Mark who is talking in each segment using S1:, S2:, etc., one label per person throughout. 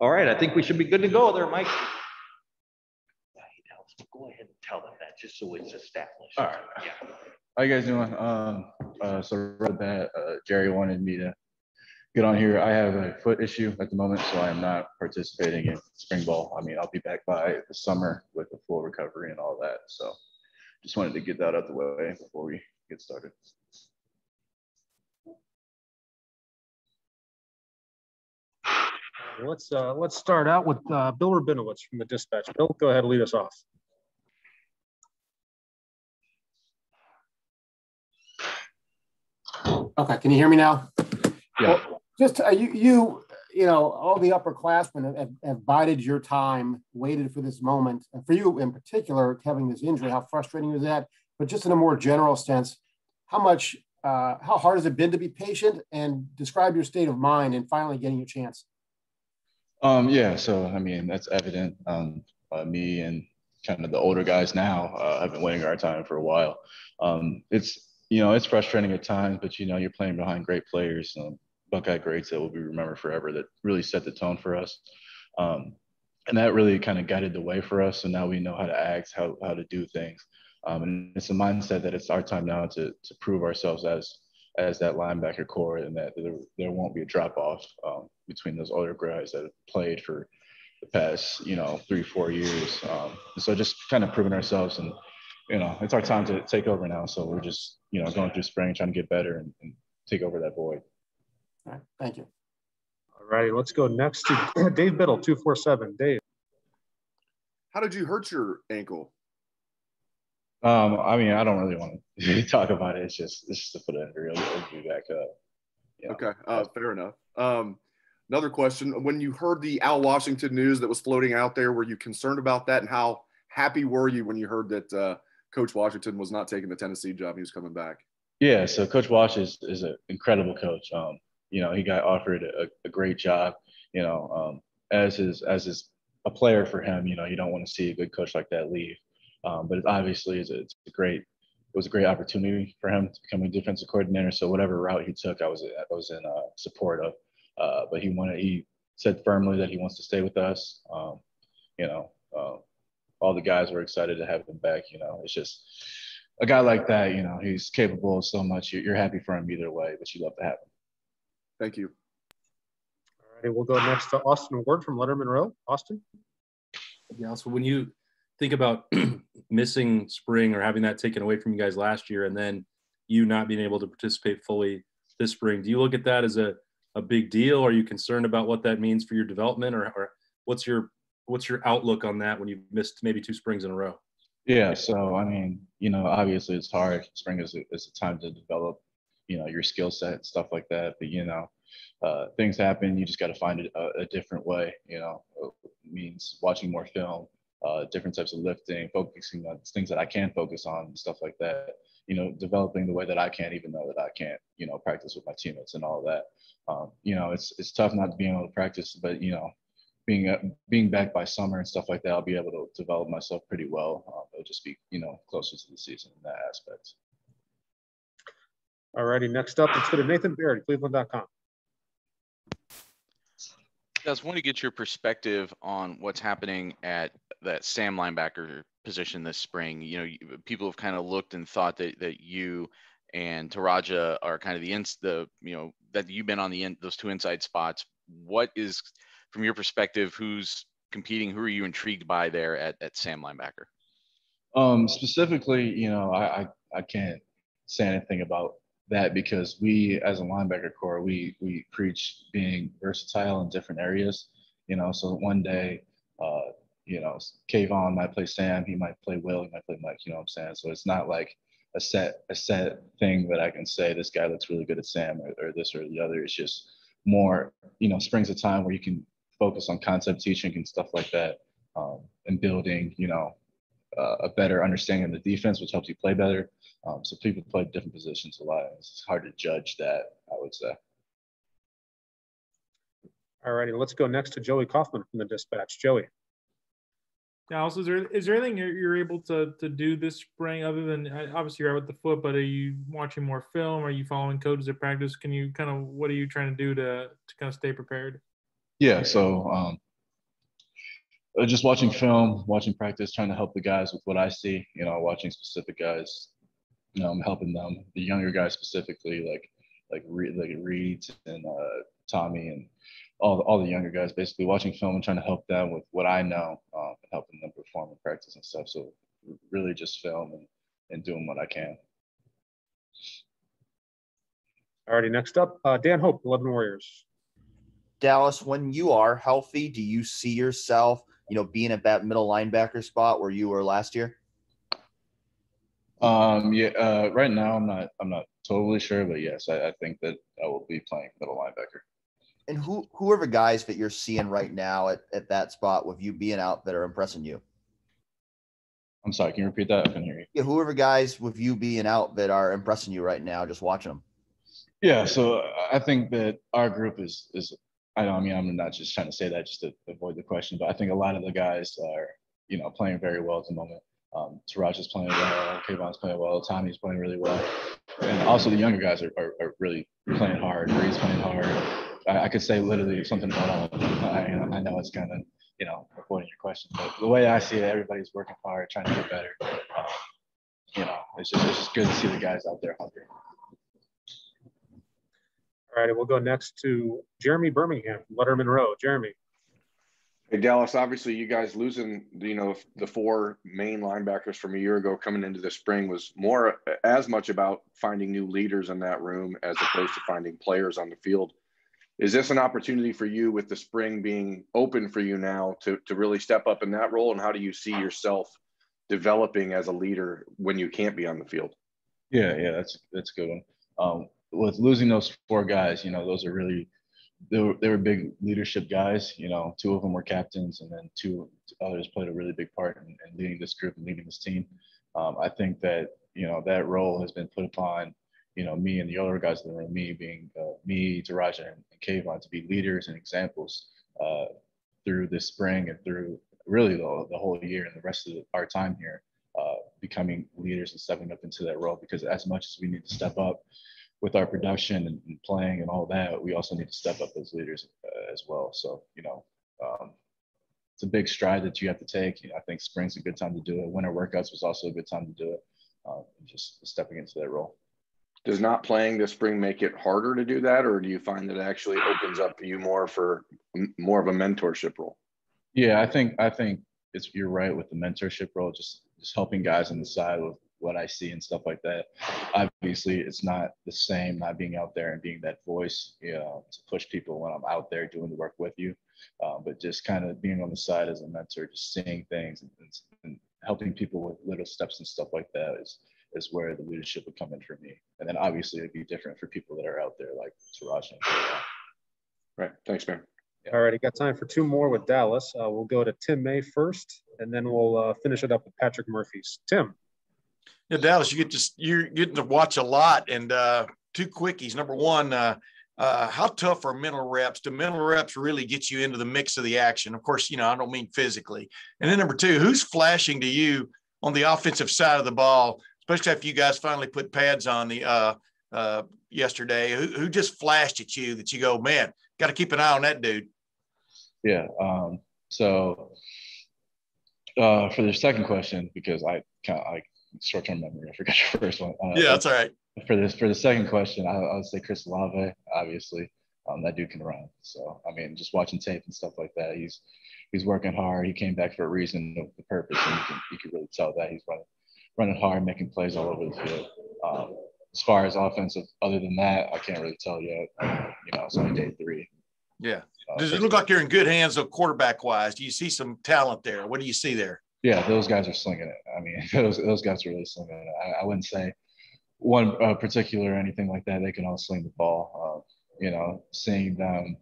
S1: All right, I think we should be good to go there, Mike. Go ahead and tell them that just so it's established.
S2: All right.
S1: Yeah.
S2: How you guys doing? So right off the bat, Jerry wanted me to get on here. I have a foot issue at the moment, so I am not participating in spring ball. I mean, I'll be back by the summer with a full recovery and all that. So just wanted to get that out the way before we get started.
S3: Let's start out with Bill Rabinowitz from the Dispatch. Bill, go ahead and lead us off.
S4: Okay, can you hear me now?
S2: Yeah.
S4: Well, just you know, all the upperclassmen have bided your time, waited for this moment, and for you in particular, having this injury, how frustrating is that? But just in a more general sense, how hard has it been to be patient, and describe your state of mind in finally getting your chance?
S2: Yeah, so I mean that's evident. Me and kind of the older guys now have been waiting our time for a while. It's frustrating at times, but you're playing behind great players, Buckeye greats that will be remembered forever, that really set the tone for us, and that really kind of guided the way for us. So now we know how to act, how to do things, and it's a mindset that it's our time now to prove ourselves as that linebacker core, and that there won't be a drop off between those older guys that have played for the past 3-4 years. So just kind of proving ourselves, and it's our time to take over now. So we're just going through spring, trying to get better and take over that void.
S4: All right, thank you.
S3: All right, let's go next to Dave Biddle, 247. Dave.
S5: How did you hurt your ankle?
S2: I mean, I don't really want to talk about it. It's just a foot injury. It'll be back up.
S5: Okay, fair enough. Another question: when you heard the Al Washington news that was floating out there, were you concerned about that, and how happy were you when you heard that Coach Washington was not taking the Tennessee job? He was coming back.
S2: Yeah, so Coach Wash is an incredible coach. He got offered a great job. As a player for him, you don't want to see a good coach like that leave. But it obviously it was a great opportunity for him to become a defensive coordinator. So whatever route he took, I was in support of. But he said firmly that he wants to stay with us. All the guys were excited to have him back. It's just a guy like that. He's capable of so much. You're happy for him either way, but you love to have him.
S5: Thank you.
S3: All righty, we'll go next to Austin Ward from Letterman Row. Austin.
S6: Yeah. So when you think about missing spring or having that taken away from you guys last year, and then you not being able to participate fully this spring, do you look at that as a big deal? Are you concerned about what that means for your development, or what's your outlook on that when you've missed maybe 2 springs in a row?
S2: Yeah. So, I mean, obviously it's hard. Spring is a time to develop, your skill set and stuff like that. But, things happen. You just got to find a different way, it means watching more film, different types of lifting, focusing on things that I can focus on and stuff like that, developing the way that I can, even though that I can't, practice with my teammates and all that. It's tough not to be able to practice, but, being back by summer and stuff like that, I'll be able to develop myself pretty well. It'll just be, closer to the season in that aspect.
S3: All righty, next up, let's go to Nathan Baird, Cleveland.com.
S7: I just want to get your perspective on what's happening at that Sam linebacker position this spring. People have kind of looked and thought that you and Taraja are kind of that you've been on those 2 inside spots. What is, from your perspective, who's competing? Who are you intrigued by there at Sam linebacker?
S2: Specifically, I can't say anything about that because we, as a linebacker core, we preach being versatile in different areas. So one day, Kayvon might play Sam, he might play Will, he might play Mike. You know what I'm saying? So it's not like a set thing that I can say this guy looks really good at Sam or this or the other. It's just more, spring's a time where you can focus on concept teaching and stuff like that, and building, a better understanding of the defense, which helps you play better. So people play different positions a lot. It's hard to judge that, I would say.
S3: All righty, let's go next to Joey Kaufman from the Dispatch. Joey.
S8: Now, also, is there anything you're able to do this spring other than obviously you're out with the foot, but are you watching more film? Are you following coaches at practice? What are you trying to do to kind of stay prepared?
S2: Yeah, so Just watching film, watching practice, trying to help the guys with what I see, watching specific guys, I'm helping them, the younger guys specifically, like Reeds and Tommy and all the younger guys, basically watching film and trying to help them with what I know, and helping them perform in practice and stuff. So really just film and doing what I can.
S3: Alrighty, next up, Dan Hope, 11 Warriors.
S9: Dallas, when you are healthy, do you see yourself, being at that middle linebacker spot where you were last year?
S2: Right now I'm not totally sure, but yes, I think that I will be playing middle linebacker.
S9: And who are the guys that you're seeing right now at that spot with you being out that are impressing you?
S2: I'm sorry, can you repeat that? I couldn't hear you.
S9: Yeah, whoever guys with you being out that are impressing you right now, just watching them.
S2: Yeah, so I think that our group is I'm not just trying to say that just to avoid the question, but I think a lot of the guys are, playing very well at the moment. Taraja's playing well, Kayvon's playing well, Tommy's playing really well. And also the younger guys are really playing hard. Reed's playing hard. I could say literally something about all of them. I know it's kind of, avoiding your question, but the way I see it, everybody's working hard, trying to get better. It's just good to see the guys out there hungry.
S3: All right, we'll go next to Jeremy Birmingham from Letterman Row. Jeremy.
S10: Hey, Dallas, obviously you guys losing, the 4 main linebackers from a year ago coming into the spring was as much about finding new leaders in that room as opposed to finding players on the field. Is this an opportunity for you with the spring being open for you now to really step up in that role? And how do you see yourself developing as a leader when you can't be on the field?
S2: Yeah, that's a good one. With losing those 4 guys, those are really, they were big leadership guys. 2 of them were captains, and then 2 others played a really big part in leading this group and leading this team. I think that, that role has been put upon, me and the other guys in the room, me being me, Taraja, and Kayvon, to be leaders and examples through this spring and through really the whole year and the rest of our time here, becoming leaders and stepping up into that role. Because as much as we need to step up with our production and playing and all that, we also need to step up as leaders as well. So, it's a big stride that you have to take. I think spring's a good time to do it. Winter workouts was also a good time to do it. Just stepping into that role.
S10: Does not playing this spring make it harder to do that, or do you find that it actually opens up you more for more of a mentorship role?
S2: Yeah, I think you're right with the mentorship role, just helping guys on the side with what I see and stuff like that. Obviously, it's not the same not being out there and being that voice, to push people when I'm out there doing the work with you. But just kind of being on the side as a mentor, just seeing things and helping people with little steps and stuff like that is where the leadership would come in for me. And then obviously it'd be different for people that are out there like Taraja.
S10: Right. Thanks, man.
S3: All right, I got time for 2 more with Dallas. We'll go to Tim May first, and then we'll finish it up with Patrick Murphy's. Tim.
S11: Yeah, Dallas, you're getting to watch a lot, and 2 quickies. Number one, how tough are mental reps? Do mental reps really get you into the mix of the action? Of course, I don't mean physically. And then number 2, who's flashing to you on the offensive side of the ball, especially after you guys finally put pads on the yesterday? Who just flashed at you that you go, man, got to keep an eye on that dude?
S2: Yeah. So for the second question, because I short-term memory, I forgot your first one.
S11: Yeah, that's all right.
S2: For the second question, I would say Chris Olave, obviously. That dude can run. So, just watching tape and stuff like that, he's working hard. He came back for a reason, the purpose, and you can really tell that he's running hard, making plays all over the field. As far as offensive, other than that, I can't really tell yet. It's only day 3.
S11: Yeah. Does it look like you're in good hands, though, quarterback-wise? Do you see some talent there? What do you see there?
S2: Yeah, those guys are slinging it. Those guys are really slinging it. I wouldn't say one particular or anything like that. They can all swing the ball. Seeing them,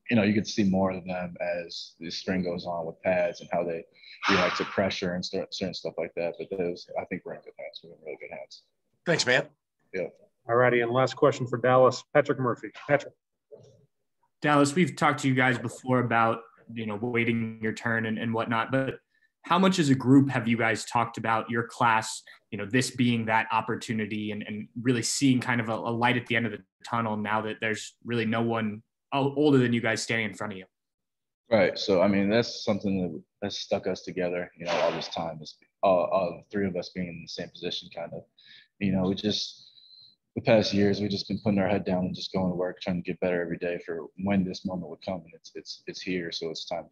S2: you get to see more of them as the spring goes on with pads and how they react to pressure and certain stuff like that. But I think we're in good hands. We're in really good hands.
S11: Thanks, man.
S2: Yeah.
S3: All righty, and last question for Dallas, Patrick Murphy. Patrick.
S12: Dallas, we've talked to you guys before about, waiting your turn and whatnot, but how much as a group have you guys talked about your class, this being that opportunity and really seeing kind of a light at the end of the tunnel now that there's really no one older than you guys standing in front of you?
S2: Right. So, I mean, that's something that's stuck us together, you know, all this time is all three of us being in the same position, kind of, you know, the past years, we've just been putting our head down and just going to work, trying to get better every day for when this moment would come. And it's here. So it's time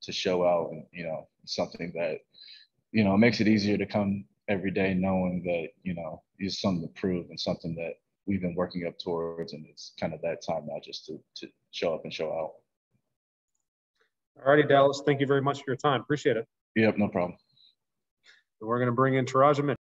S2: to show out. And, you know, something that, you know, makes it easier to come every day knowing that, you know, it's something to prove and something that we've been working up towards. And it's kind of that time now just to show up and show out.
S3: All righty, Dallas. Thank you very much for your time. Appreciate it.
S2: Yep, no problem.
S3: And we're going to bring in Taraja Mitchell.